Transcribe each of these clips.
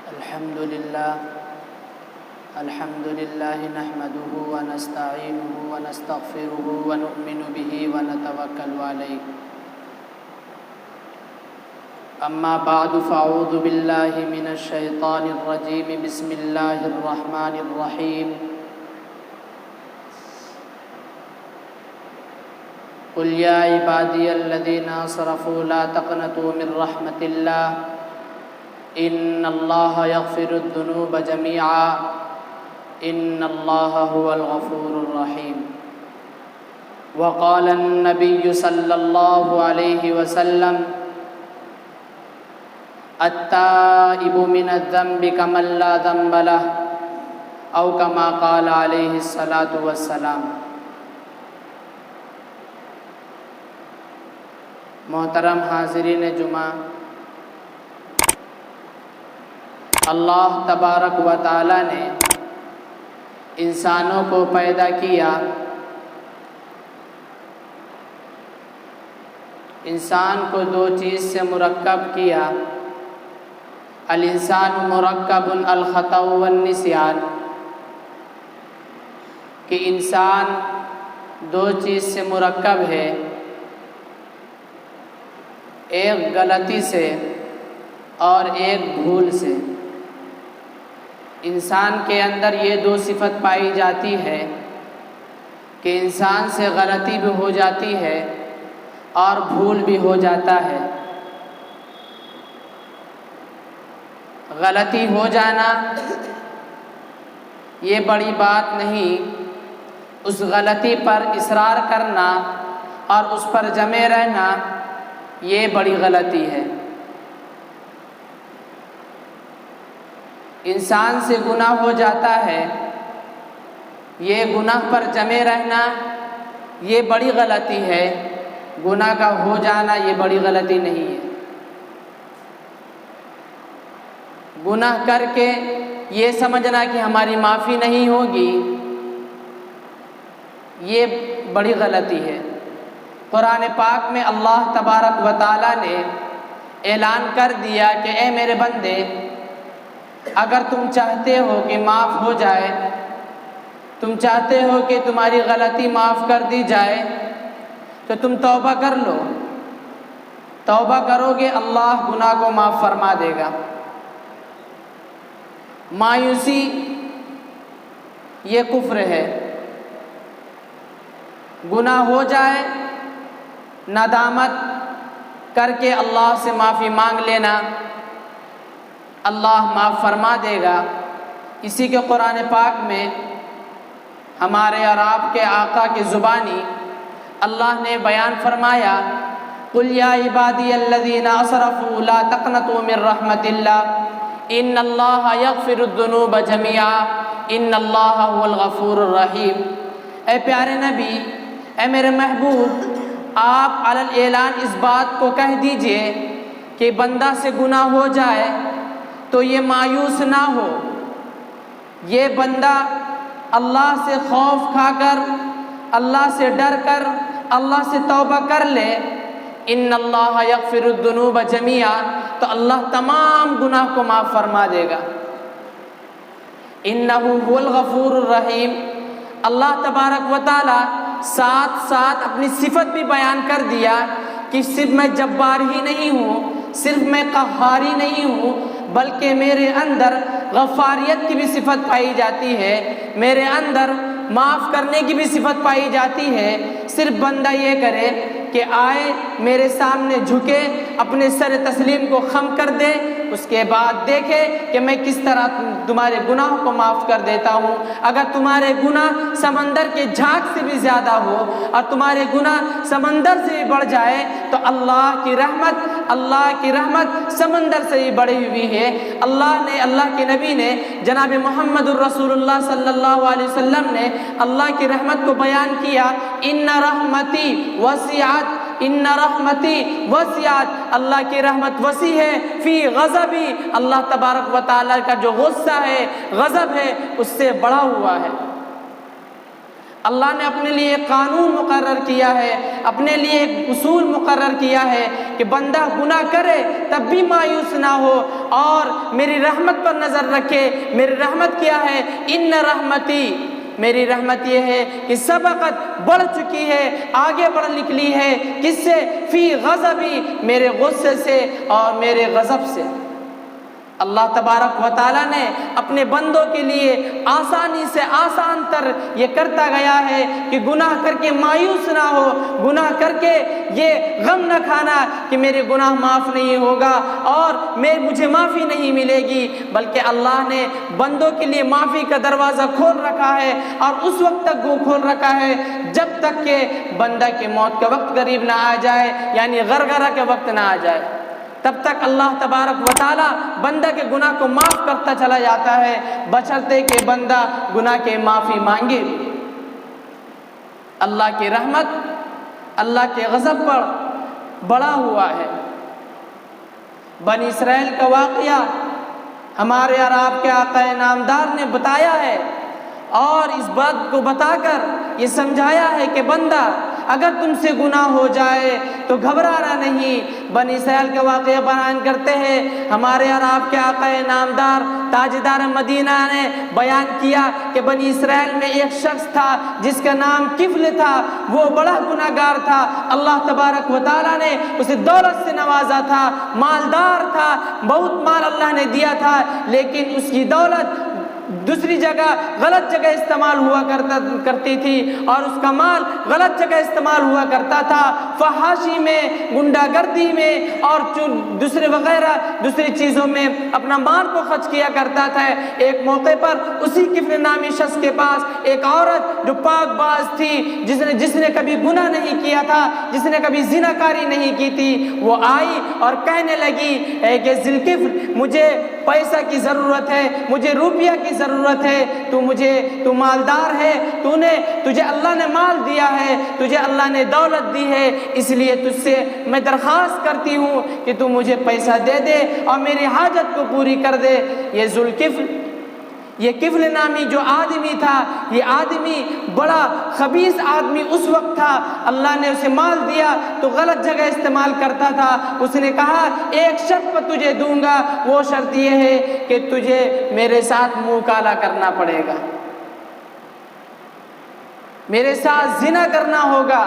الحمد لله نحمده ونستعينه ونستغفره ونؤمن به ونتوكل عليه. أما بعد فأعوذ بالله من الشيطان الرجيم. بسم الله الرحمن الرحيم. قل يا عبادي الذين أسرفوا لا تقنطوا من رحمة الله إن الله يغفر الذنوب جميعا إن الله هو الغفور الرحيم. وقال النبي صلى الله عليه وسلم التائب من الذنب كمن لا ذنب له أو كما قال عليه الصلاة والسلام. محترم حاضرین جمعہ، اللہ تبارک و تعالی نے انسانوں کو پیدا کیا. انسان کو دو چیز سے مرکب کیا. الانسان مرکب الخطأ والنسیان، کہ انسان دو چیز سے مرکب ہے، ایک غلطی سے اور ایک بھول سے. انسان کے اندر یہ دو صفت پائی جاتی ہے کہ انسان سے غلطی بھی ہو جاتی ہے اور بھول بھی ہو جاتا ہے. غلطی ہو جانا یہ بڑی بات نہیں، اس غلطی پر اصرار کرنا اور اس پر جمے رہنا یہ بڑی غلطی ہے. انسان سے گناہ ہو جاتا ہے، یہ گناہ پر جمے رہنا یہ بڑی غلطی ہے. گناہ کا ہو جانا یہ بڑی غلطی نہیں ہے. گناہ کر کے یہ سمجھنا کہ ہماری معافی نہیں ہوگی یہ بڑی غلطی ہے. قرآن پاک میں اللہ تبارک و تعالی نے اعلان کر دیا کہ اے میرے بندے، اگر تم چاہتے ہو کہ معاف ہو جائے، تم چاہتے ہو کہ تمہاری غلطی معاف کر دی جائے، تو تم توبہ کر لو. توبہ کرو گے اللہ گناہ کو معاف فرما دے گا. مایوسی یہ کفر ہے. گناہ ہو جائے ندامت کر کے اللہ سے معافی مانگ لینا، اللہ معاف فرما دے گا. اسی کے قرآن پاک میں ہمارے اور آپ کے آقا کی زبانی اللہ نے بیان فرمایا قل یا عبادی الذین اسرفوا لا تقنطوا من رحمت اللہ ان اللہ یغفر الذنوب جميعا ان اللہ هو الغفور الرحیم. اے پیارے نبی، اے میرے محبوب، آپ علی الاعلان اس بات کو کہہ دیجئے کہ بندہ سے گناہ ہو جائے تو یہ مایوس نہ ہو، یہ بندہ اللہ سے خوف کھا کر، اللہ سے ڈر کر، اللہ سے توبہ کر لے. ان اللہ یغفر الذنوب جميعا، تو اللہ تمام گناہ کو معاف فرما دے گا. انہ هو الغفور الرحیم. اللہ تبارک و تعالی ساتھ ساتھ اپنی صفت بھی بیان کر دیا کہ صرف میں جبار ہی نہیں ہوں، صرف میں قہار ہی نہیں ہوں، بلکہ میرے اندر غفاریت کی بھی صفت پائی جاتی ہے، میرے اندر معاف کرنے کی بھی صفت پائی جاتی ہے. صرف بندہ یہ کرے کہ آئے میرے سامنے جھکے، اپنے سر تسلیم کو خم کر دے، اس کے بعد دیکھے کہ میں کس طرح تمہارے گناہوں کو معاف کر دیتا ہوں. اگر تمہارے گناہ سمندر کے جھاگ سے بھی زیادہ ہو اور تمہارے گناہ سمندر سے بھی بڑھ جائے تو اللہ کی رحمت سمندر سے بھی بڑھی ہوئی ہے. اللہ کے نبی نے جناب محمد الرسول اللہ صلی اللہ علیہ وسلم نے اللہ کی رحمت کو بیان کیا ان رحمتی وسعت، اللہ کی رحمت وسیع ہے. فی غضبی، اللہ تبارک و تعالی کا جو غصہ ہے، غضب ہے، اس سے بڑا ہوا ہے. اللہ نے اپنے لیے ایک قانون مقرر کیا ہے، اپنے لیے ایک اصول مقرر کیا ہے کہ بندہ گناہ کرے تب بھی مایوس نہ ہو اور میری رحمت پر نظر رکھے۔ میری رحمت کیا ہے؟ ان رحمتی، میری رحمت یہ ہے کہ سبقت بڑھ چکی ہے، آگے بڑھ نکلی ہے، کس سے؟ فی غضبی، میرے غصے سے اور میرے غضب سے۔ اللہ تبارک و تعالیٰ نے اپنے بندوں کے لیے آسانی سے آسان تر یہ کرتا گیا ہے کہ گناہ کر کے مایوس نہ ہو، گناہ کر کے یہ غم نہ کھانا کہ میرے گناہ معاف نہیں ہوگا اور مجھے معافی نہیں ملے گی، بلکہ اللہ نے بندوں کے لیے معافی کا دروازہ کھول رکھا ہے اور اس وقت تک وہ کھول رکھا ہے جب تک کہ بندہ کے موت کا وقت قریب نہ آ جائے، یعنی غرغرہ کے وقت نہ آ جائے، تب تک اللہ تبارک و تعالیٰ بندہ کے گناہ کو معاف کرتا چلا جاتا ہے، بشرطے کہ بندہ گناہ کے معافی مانگے۔ اللہ کی رحمت اللہ کے غضب پر بڑا ہوا ہے۔ بنی اسرائیل کا واقعہ ہمارے اور آپ کے آقا نامدار نے بتایا ہے اور اس بات کو بتا کر یہ سمجھایا ہے کہ بندہ اگر تم سے گناہ ہو جائے تو گھبرانا نہیں۔ بنی اسرائیل کا واقعہ بیان کرتے ہیں ہمارے اور آپ کے آقا نامدار تاجدار مدینہ نے بیان کیا کہ بنی اسرائیل میں ایک شخص تھا جس کا نام کفل تھا، وہ بڑا گناہ گار تھا۔ اللہ تبارک و تعالیٰ نے اسے دولت سے نوازا تھا، مالدار تھا، بہت مال اللہ نے دیا تھا، لیکن اس کی دولت دوسری جگہ غلط جگہ استعمال ہوا کرتی تھی اور اس کا مال غلط جگہ استعمال ہوا کرتا تھا، فحاشی میں، گنڈا گردی میں اور دوسری چیزوں میں اپنا مال کو خرچ کیا کرتا تھا۔ ایک موقع پر اسی کفل نامی شخص کے پاس ایک عورت جو پاک باز تھی، جس نے کبھی گناہ نہیں کیا تھا، جس نے کبھی زنا کاری نہیں کی تھی، وہ آئی اور کہنے لگی اے کہ ذوالکفل، مجھے پیسہ کی ضرورت ہے، مجھے روپیہ کی ضرورت ہے، تو مالدار ہے، تجھے اللہ نے مال دیا ہے، تجھے اللہ نے دولت دی ہے، اس لیے تجھ سے میں درخواست کرتی ہوں کہ تو مجھے پیسہ دے دے اور میری حاجت کو پوری کر دے۔ یہ ذوالکفل، یہ کفل نامی جو آدمی تھا، یہ آدمی بڑا خبیث آدمی اس وقت تھا، اللہ نے اسے مال دیا تو غلط جگہ استعمال کرتا تھا۔ اس نے کہا ایک شرط پر تجھے دوں گا، وہ شرط یہ ہے کہ تجھے میرے ساتھ منہ کالا کرنا پڑے گا، میرے ساتھ زنا کرنا ہوگا،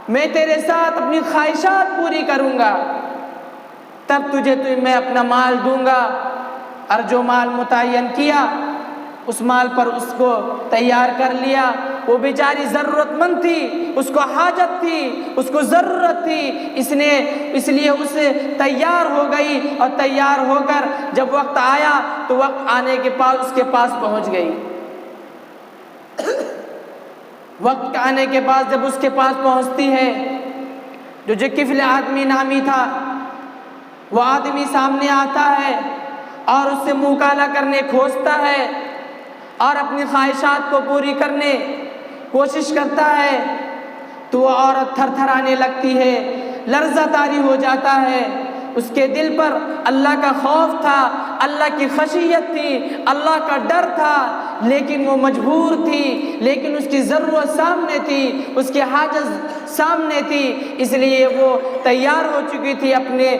میں تیرے ساتھ اپنی خواہشات پوری کروں گا، تب میں اپنا مال دوں گا۔ اور جو مال متعین کیا اس مال پر اس کو تیار کر لیا۔ وہ بیچاری ضرورت مند تھی، اس کو حاجت تھی، اس کو ضرورت تھی، اس لیے اسے تیار ہو گئی اور تیار ہو کر جب وقت آیا تو وقت آنے کے بعد اس کے پاس پہنچ گئی۔ وقت آنے کے بعد جب اس کے پاس پہنچتی ہے، جو کفل آدمی نامی تھا وہ آدمی سامنے آتا ہے اور اس سے منہ کالا کرنے کھوجتا ہے اور اپنی خواہشات کو پوری کرنے کوشش کرتا ہے، تو وہ عورت تھر تھرانے لگتی ہے، لرزہ طاری ہو جاتا ہے۔ اس کے دل پر اللہ کا خوف تھا، اللہ کی خشیت تھی، اللہ کا ڈر تھا، لیکن وہ مجبور تھی، لیکن اس کی ضرورت سامنے تھی، اس کی حاجت سامنے تھی، اس لیے وہ تیار ہو چکی تھی اپنے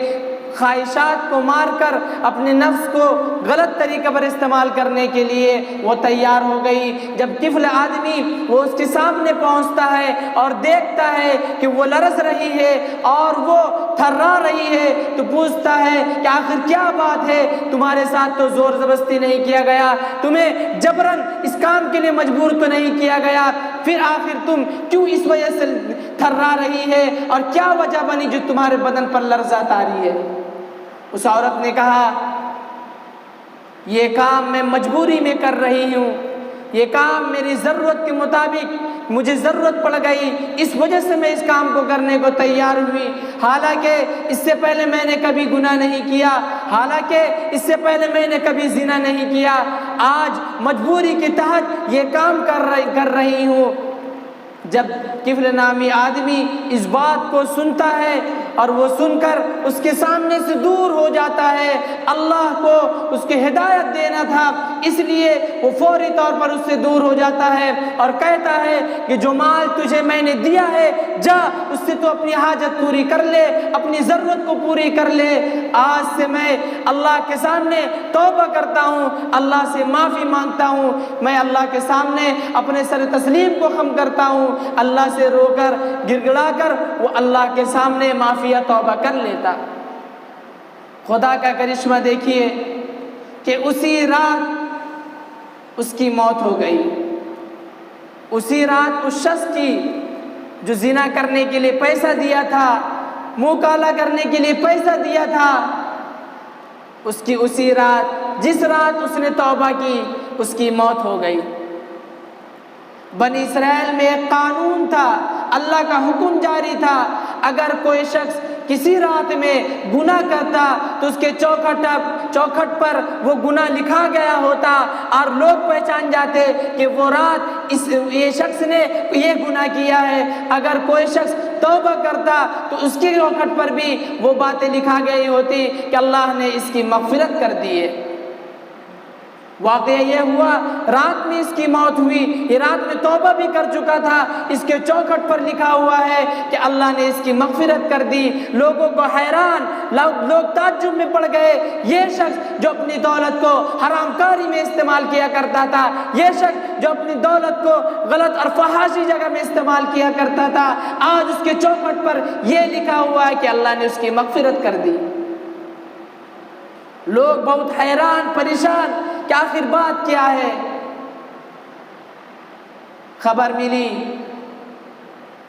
خواہشات کو مار کر اپنے نفس کو غلط طریقے پر استعمال کرنے کے لیے وہ تیار ہو گئی۔ جب کفل آدمی وہ اس کے سامنے پہنچتا ہے اور دیکھتا ہے کہ وہ لرز رہی ہے اور وہ تھرا رہی ہے تو پوچھتا ہے کہ آخر کیا بات ہے، تمہارے ساتھ تو زور زبردستی نہیں کیا گیا، تمہیں جبراً اس کام کے لیے مجبور تو نہیں کیا گیا، پھر آخر تم کیوں اس وجہ سے تھرا رہی ہے اور کیا وجہ بنی جو تمہارے بدن پر لرزہ طاری ہے؟ اس عورت نے کہا یہ کام میں مجبوری میں کر رہی ہوں، یہ کام میری ضرورت کے مطابق مجھے ضرورت پڑ گئی، اس وجہ سے میں اس کام کو کرنے کو تیار ہوئی، حالانکہ اس سے پہلے میں نے کبھی گناہ نہیں کیا، حالانکہ اس سے پہلے میں نے کبھی زنا نہیں کیا، آج مجبوری کے تحت یہ کام کر رہی ہوں۔ جب کفل نامی آدمی اس بات کو سنتا ہے اور وہ سن کر اس کے سامنے سے دور ہو جاتا ہے، اللہ کو اس کی ہدایت دینا تھا اس لیے وہ فوری طور پر اس سے دور ہو جاتا ہے اور کہتا ہے کہ جو مال تجھے میں نے دیا ہے جا اس سے تو اپنی حاجت پوری کر لے، اپنی ضرورت کو پوری کر لے۔ آج سے میں اللہ کے سامنے توبہ کرتا ہوں، اللہ سے معافی مانگتا ہوں، میں اللہ کے سامنے اپنے سر تسلیم کو خم کرتا ہوں، اللہ سے رو کر گر گڑا کر وہ اللہ کے سامنے معافی یا توبہ کر لیتا۔ خدا کا کرشمہ دیکھیے کہ اسی رات اس کی موت ہو گئی، اسی رات اس شخص کی جو زنا کرنے کے لیے پیسہ دیا تھا، منہ کالا کرنے کے لیے پیسہ دیا تھا، اس کی اسی رات، جس رات اس نے توبہ کی، اس کی موت ہو گئی۔ بنی اسرائیل میں ایک قانون تھا، اللہ کا حکم جاری تھا، اگر کوئی شخص کسی رات میں گناہ کرتا تو اس کے چوکھٹ پر وہ گناہ لکھا گیا ہوتا اور لوگ پہچان جاتے کہ وہ رات یہ شخص نے یہ گناہ کیا ہے۔ اگر کوئی شخص توبہ کرتا تو اس کی چوکھٹ پر بھی وہ باتیں لکھا گئی ہوتی کہ اللہ نے اس کی مغفرت کر دی ہے۔ واقعہ یہ ہوا، رات میں اس کی موت ہوئی، یہ رات میں توبہ بھی کر چکا تھا، اس کے چوکھٹ پر لکھا ہوا ہے کہ اللہ نے اس کی مغفرت کر دی۔ لوگوں کو حیران، لوگ تعجب میں پڑ گئے، یہ شخص جو اپنی دولت کو حرام کاری میں استعمال کیا کرتا تھا، یہ شخص جو اپنی دولت کو غلط اور فحاشی جگہ میں استعمال کیا کرتا تھا، آج اس کے چوکھٹ پر یہ لکھا ہوا ہے کہ اللہ نے اس کی مغفرت کر دی۔ لوگ بہت حیران پریشان کہ آخر بات کیا ہے۔ خبر ملی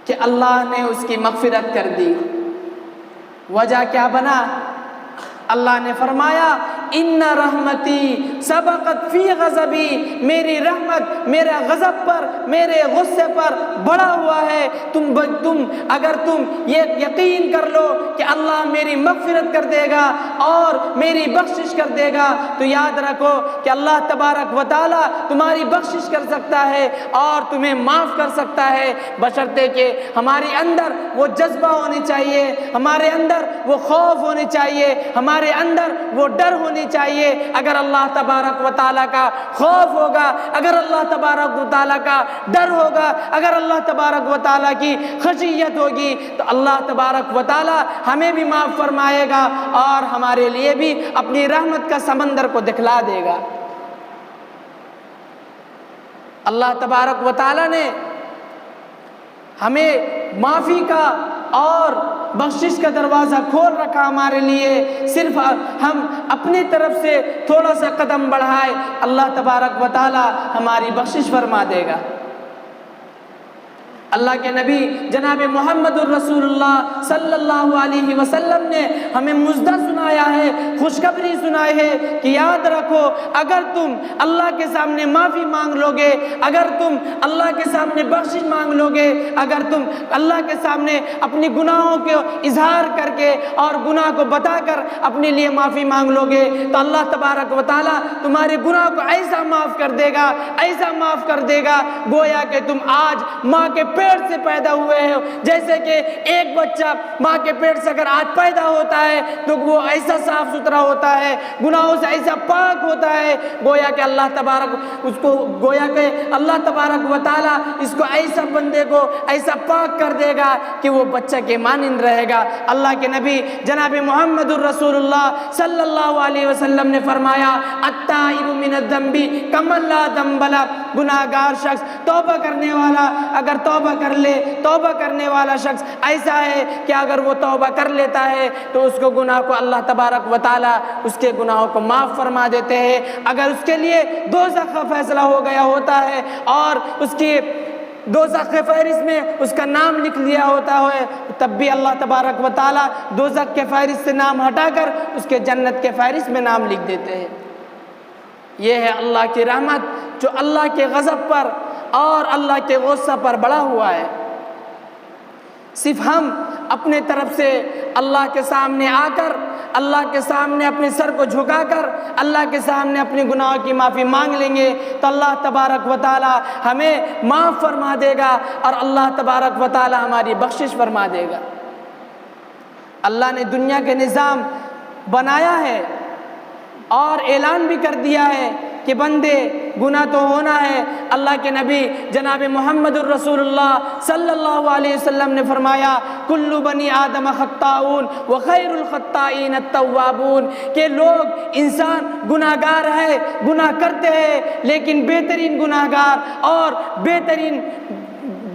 کہ اللہ نے اس کی مغفرت کر دی۔ وجہ کیا بنا؟ اللہ نے فرمایا ان رحمتی سبقت فی غضبی، میری رحمت میرے غضب پر، میرے غصے پر بڑا ہوا ہے۔ اگر تم یہ یقین کر لو کہ اللہ میری مغفرت کر دے گا اور میری بخشش کر دے گا تو یاد رکھو کہ اللہ تبارک و تعالی تمہاری بخشش کر سکتا ہے اور تمہیں معاف کر سکتا ہے، بشرطے کہ ہمارے اندر وہ جذبہ ہونی چاہیے، ہمارے اندر وہ خوف ہونی چاہیے، ہمارے اندر وہ ڈر ہونی چاہیے۔ اگر اللہ تبارک و تعالیٰ کا خوف ہوگا، اگر اللہ تبارک و تعالیٰ کا ڈر ہوگا، اگر اللہ تبارک و تعالیٰ کی خشیت ہوگی تو اللہ تبارک و تعالیٰ ہمیں بھی معاف فرمائے گا اور ہمارے لیے بھی اپنی رحمت کا سمندر کو دکھلا دے گا۔ اللہ تبارک و تعالیٰ نے ہمیں معافی کا اور بخشش کا دروازہ کھول رکھا ہمارے لیے، صرف ہم اپنی طرف سے تھوڑا سا قدم بڑھائے، اللہ تبارک و تعالی ہماری بخشش فرما دے گا۔ اللہ کے نبی جناب محمد الرسول اللہ صلی اللہ علیہ وسلم نے ہمیں مژدہ سنایا ہے، خوشخبری سنائی ہے کہ یاد رکھو اگر تم اللہ کے سامنے معافی مانگ لو گے، اگر تم اللہ کے سامنے بخشش مانگ لو گے، اگر تم اللہ کے سامنے اپنی گناہوں کو اظہار کر کے اور گناہ کو بتا کر اپنے لیے معافی مانگ لو گے تو اللہ تبارک و تعالیٰ تمہارے گناہ کو ایسا معاف کر دے گا، ایسا معاف کر دے گا گویا کہ تم آج ماں کے پیٹ سے پیدا ہوئے ہو۔ جیسے کہ ایک بچہ ماں کے پیٹ سے اگر آج پیدا ہوتا ہے تو وہ ایسا صاف ستھرا ہوتا ہے، گناہوں سے ایسا پاک ہوتا ہے، گویا کہ اللہ تبارک و تعالیٰ اس کو ایسا بندے کو ایسا پاک کر دے گا کہ وہ بچہ کے مانند رہے گا۔ اللہ کے نبی جناب محمد الرسول اللہ صلی اللہ علیہ وسلم نے فرمایا التائب من الذنب کمن لا ذنب لہ، گناہگار شخص توبہ کرنے والا اگر توبہ کر لے، توبہ کرنے والا شخص ایسا ہے کہ اگر وہ توبہ کر لیتا ہے تو اس کو گناہ کو اللہ تبارک و تعالی اس کے گناہوں کو معاف فرما دیتے ہیں۔ اگر اس کے لیے دوزخ کا فیصلہ ہو گیا ہوتا ہے اور اس کی دوزخ کے فہرست میں اس کا نام لکھ لیا ہوتا ہے تب بھی اللہ تبارک و تعالی دوزخ کے فہرست سے نام ہٹا کر اس کے جنت کے فہرست میں نام لکھ دیتے ہیں۔ یہ ہے اللہ کی رحمت جو اللہ کے غضب پر اور اللہ کے غصہ پر بڑا ہوا ہے۔ صرف ہم اپنے طرف سے اللہ کے سامنے آ کر، اللہ کے سامنے اپنے سر کو جھکا کر اللہ کے سامنے اپنے گناہوں کی معافی مانگ لیں گے تو اللہ تبارک و تعالی ہمیں معاف فرما دے گا اور اللہ تبارک و تعالی ہماری بخشش فرما دے گا۔ اللہ نے دنیا کے نظام بنایا ہے اور اعلان بھی کر دیا ہے کہ بندے گناہ تو ہونا ہے۔ اللہ کے نبی جناب محمد الرسول اللہ صلی اللہ علیہ وسلم نے فرمایا کل بنی آدم خطاؤن وخیر الخطائین التوابون، کہ لوگ انسان گناہ گار ہے، گناہ کرتے ہیں، لیکن بہترین گناہ گار اور بہترین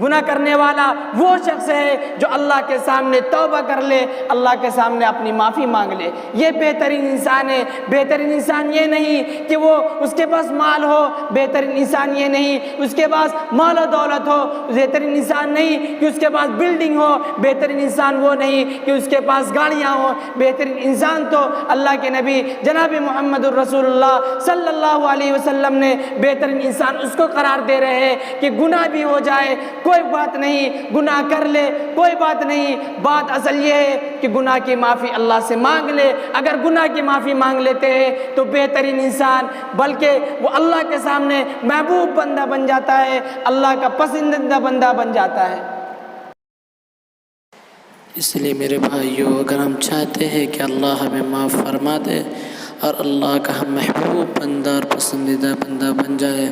گناہ کرنے والا وہ شخص ہے جو اللہ کے سامنے توبہ کر لے، اللہ کے سامنے اپنی معافی مانگ لے، یہ بہترین انسان ہے۔ بہترین انسان یہ نہیں کہ وہ اس کے پاس مال ہو، بہترین انسان یہ نہیں اس کے پاس مال و دولت ہو، بہترین انسان نہیں کہ اس کے پاس بلڈنگ ہو، بہترین انسان وہ نہیں کہ اس کے پاس گاڑیاں ہوں۔ بہترین انسان تو اللہ کے نبی جناب محمد الرسول اللہ صلی اللہ علیہ وسلم نے بہترین انسان اس کو قرار دے رہے ہیں کہ گناہ بھی ہو جائے کوئی بات نہیں، گناہ کر لے کوئی بات نہیں، بات اصل یہ ہے کہ گناہ کی معافی اللہ سے مانگ لے۔ اگر گناہ کی معافی مانگ لیتے ہیں تو بہترین انسان بلکہ وہ اللہ کے سامنے محبوب بندہ بن جاتا ہے، اللہ کا پسندیدہ بندہ بن جاتا ہے۔ اس لیے میرے بھائیوں، اگر ہم چاہتے ہیں کہ اللہ ہمیں معاف فرما دے اور اللہ کا ہم محبوب بندہ اور پسندیدہ بندہ بن جائے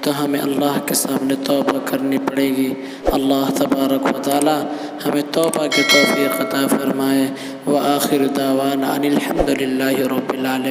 تو ہمیں اللہ کے سامنے توبہ کرنی پڑے گی۔ اللہ تبارک و تعالی ہمیں توبہ کی توفیق عطا فرمائے۔ وآخر دعوانا ان الحمد للہ رب العالمین۔